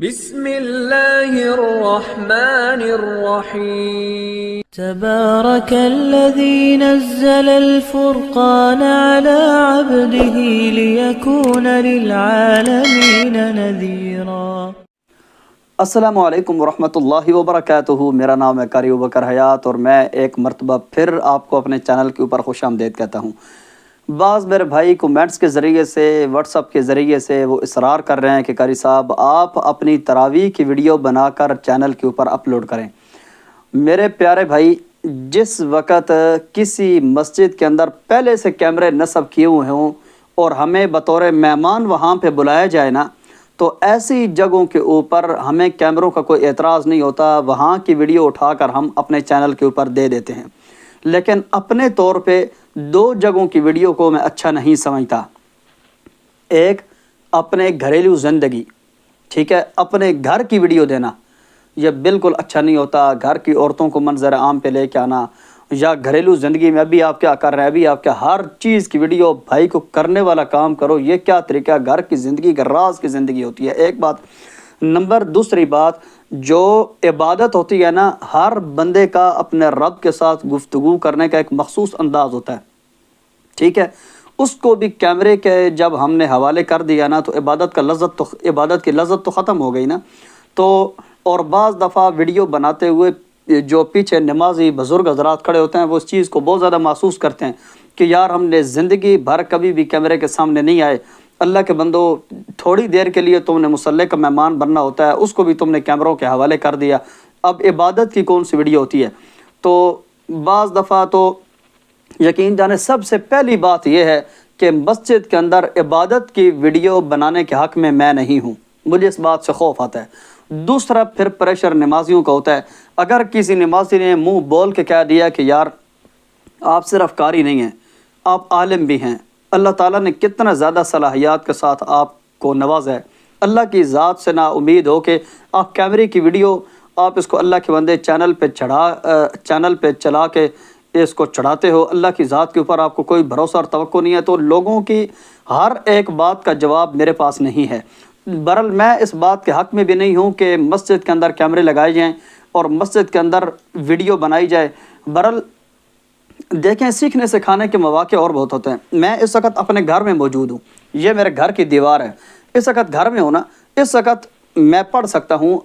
بسم اللہ الرحمن الرحیم تبارك الذي نزل الفرقان على عبده ليكون للعالمين نذيرا۔ السلام علیکم ورحمۃ اللہ وبرکاتہ۔ میرا نام ہے قاری ابوبکر حیات اور میں ایک مرتبہ پھر آپ کو اپنے چینل کے اوپر خوش آمدید کہتا ہوں۔ بعض میرے بھائی کومنٹس کے ذریعے سے، واٹس اپ کے ذریعے سے وہ اصرار کر رہے ہیں کہ قاری صاحب آپ اپنی تراویح کی ویڈیو بنا کر چینل کے اوپر اپلوڈ کریں۔ میرے پیارے بھائی، جس وقت کسی مسجد کے اندر پہلے سے کیمرے نصب کیے ہوئے ہوں اور ہمیں بطور مہمان وہاں پہ بلایا جائے نا، تو ایسی جگہوں کے اوپر ہمیں کیمروں کا کوئی اعتراض نہیں ہوتا، وہاں کی ویڈیو اٹھا کر ہم اپنے چینل کے اوپر دے دیتے ہیں۔ لیکن اپنے طور پہ دو جگہوں کی ویڈیو کو میں اچھا نہیں سمجھتا۔ ایک اپنے گھریلو زندگی، ٹھیک ہے، اپنے گھر کی ویڈیو دینا یہ بالکل اچھا نہیں ہوتا۔ گھر کی عورتوں کو منظر عام پہ لے کے آنا، یا گھریلو زندگی میں ابھی آپ کیا کر رہے ہیں، ابھی آپ کیا، ہر چیز کی ویڈیو بھائی کو کرنے والا کام کرو، یہ کیا طریقہ؟ گھر کی زندگی کا راز کی زندگی ہوتی ہے، ایک بات۔ دوسری بات، جو عبادت ہوتی ہے نا، ہر بندے کا اپنے رب کے ساتھ گفتگو کرنے کا ایک مخصوص انداز ہوتا ہے، ٹھیک ہے، اس کو بھی کیمرے کے جب ہم نے حوالے کر دیا نا تو عبادت کی لذت تو ختم ہو گئی نا۔ تو اور بعض دفعہ ویڈیو بناتے ہوئے جو پیچھے نمازی بزرگ حضرات کھڑے ہوتے ہیں وہ اس چیز کو بہت زیادہ محسوس کرتے ہیں کہ یار ہم نے زندگی بھر کبھی بھی کیمرے کے سامنے نہیں آئے۔ اللہ کے بندو، تھوڑی دیر کے لیے تم نے مصلی کا مہمان بننا ہوتا ہے، اس کو بھی تم نے کیمروں کے حوالے کر دیا، اب عبادت کی کون سی ویڈیو ہوتی ہے؟ تو بعض دفعہ تو یقین جانے سب سے پہلی بات یہ ہے کہ مسجد کے اندر عبادت کی ویڈیو بنانے کے حق میں نہیں ہوں، مجھے اس بات سے خوف آتا ہے۔ دوسرا پھر پریشر نمازیوں کا ہوتا ہے۔ اگر کسی نمازی نے منہ بول کے کہہ دیا کہ یار آپ صرف قاری نہیں ہیں، آپ عالم بھی ہیں، اللہ تعالیٰ نے کتنا زیادہ صلاحیات کے ساتھ آپ کو نوازا ہے، اللہ کی ذات سے نا امید ہو کہ آپ کیمرے کی ویڈیو آپ اس کو اللہ کے بندے چینل پہ چلا کے اس کو چڑھاتے ہو، اللہ کی ذات کے اوپر آپ کو کوئی بھروسہ اور توقع نہیں ہے، تو لوگوں کی ہر ایک بات کا جواب میرے پاس نہیں ہے۔ بہرحال میں اس بات کے حق میں بھی نہیں ہوں کہ مسجد کے اندر کیمرے لگائے جائیں اور مسجد کے اندر ویڈیو بنائی جائے۔ بہرحال دیکھیں، سیکھنے سکھانے کے مواقع اور بہت ہوتے ہیں۔ میں اس وقت اپنے گھر میں موجود ہوں، یہ میرے گھر کی دیوار ہے، اس وقت گھر میں ہوں نا، اس وقت میں پڑھ سکتا ہوں۔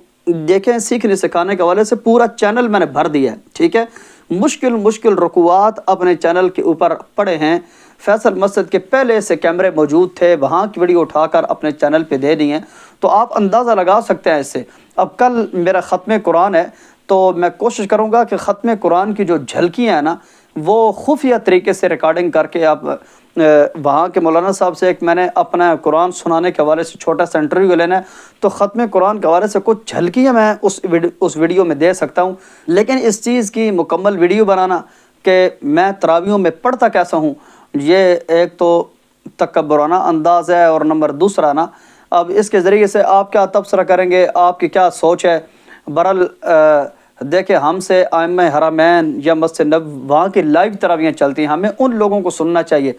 دیکھیں، سیکھنے سکھانے کے حوالے سے پورا چینل میں نے بھر دیا ہے، ٹھیک ہے، مشکل رکوعات اپنے چینل کے اوپر پڑے ہیں۔ فیصل مسجد کے پہلے سے کیمرے موجود تھے، وہاں کی ویڈیو اٹھا کر اپنے چینل پہ دے دی ہیں، تو آپ اندازہ لگا سکتے ہیں اس سے۔ اب کل میرا ختم قرآن ہے تو میں کوشش کروں گا کہ ختم قرآن کی جو جھلکیاں ہیں نا وہ خفیہ طریقے سے ریکارڈنگ کر کے آپ وہاں کے مولانا صاحب سے ایک میں نے اپنا قرآن سنانے کے حوالے سے چھوٹا سا انٹرویو لینا ہے، تو ختم قرآن کے حوالے سے کچھ جھلکیاں میں اس ویڈیو میں دے سکتا ہوں۔ لیکن اس چیز کی مکمل ویڈیو بنانا کہ میں تراویحوں میں پڑھتا کیسا ہوں، یہ ایک تو تکبرانہ انداز ہے، اور نمبر دوسرا نا، اب اس کے ذریعے سے آپ کیا تبصرہ کریں گے، آپ کی کیا سوچ ہے؟ بہرحال دیکھیں، ہم سے ائمہ حرمین یا مسجد نبوی وہاں کی لائیو تراویحیں چلتی ہیں، ہمیں ان لوگوں کو سننا چاہیے،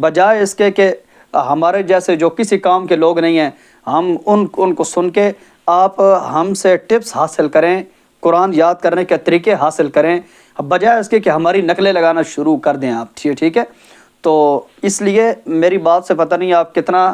بجائے اس کے کہ ہمارے جیسے جو کسی کام کے لوگ نہیں ہیں ہم ان کو سن کے آپ ہم سے ٹپس حاصل کریں، قرآن یاد کرنے کے طریقے حاصل کریں، بجائے اس کے کہ ہماری نقلیں لگانا شروع کر دیں آپ، ٹھیک ہے۔ تو اس لیے میری بات سے پتہ نہیں آپ کتنا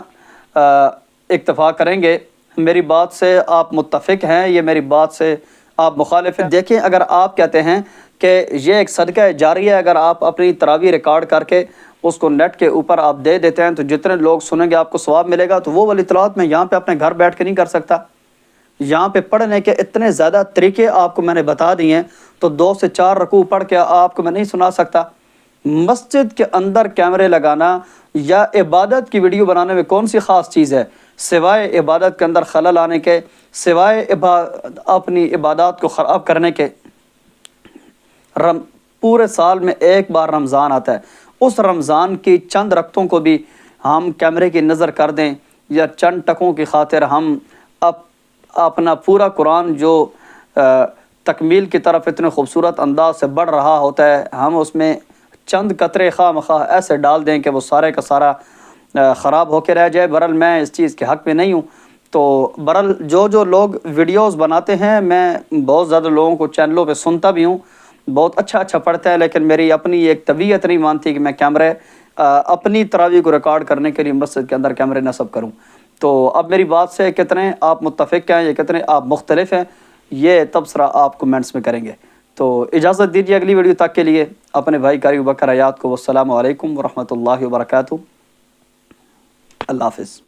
اکتفا کریں گے، میری بات سے آپ متفق ہیں یا میری بات سے آپ مخالف ہیں؟ دیکھیں، اگر آپ کہتے ہیں کہ یہ ایک صدقہ جاریہ ہے، اگر آپ اپنی تراویح ریکارڈ کر کے اس کو نیٹ کے اوپر آپ دے دیتے ہیں تو جتنے لوگ سنیں گے آپ کو ثواب ملے گا، تو وہ والی تلاوت میں یہاں پہ اپنے گھر بیٹھ کے نہیں کر سکتا؟ یہاں پہ پڑھنے کے اتنے زیادہ طریقے آپ کو میں نے بتا دیے ہیں، تو 2 سے 4 رکوع پڑھ کے آپ کو میں نہیں سنا سکتا۔ مسجد کے اندر کیمرے لگانا یا عبادت کی ویڈیو بنانے میں کون سی خاص چیز ہے سوائے عبادت کے اندر خلل آنے کے، سوائے اپنی عبادات کو خراب کرنے کے؟ پورے سال میں ایک بار رمضان آتا ہے، اس رمضان کی چند رکعتوں کو بھی ہم کیمرے کی نظر کر دیں، یا چند ٹکوں کی خاطر ہم اپنا پورا قرآن جو تکمیل کی طرف اتنے خوبصورت انداز سے بڑھ رہا ہوتا ہے، ہم اس میں چند قطرے خواہ مخواہ ایسے ڈال دیں کہ وہ سارے کا سارا خراب ہو کے رہ جائے۔ بہرحال میں اس چیز کے حق میں نہیں ہوں، تو برحال جو لوگ ویڈیوز بناتے ہیں، میں بہت زیادہ لوگوں کو چینلوں پہ سنتا بھی ہوں، بہت اچھا پڑھتا ہے، لیکن میری اپنی ایک طبیعت نہیں مانتی کہ میں کیمرے اپنی تراویح کو ریکارڈ کرنے کے لیے مسجد کے اندر کیمرے نصب کروں۔ تو اب میری بات سے کتنے آپ متفق ہیں یا کتنے آپ مختلف ہیں، یہ تبصرہ آپ کمنٹس میں کریں گے۔ تو اجازت دیجیے اگلی ویڈیو تک کے لیے اپنے بھائی قاری ابوبکر حیات کو۔ والسلام علیکم ورحمۃ اللہ وبرکاتہ۔ اللہ حافظ۔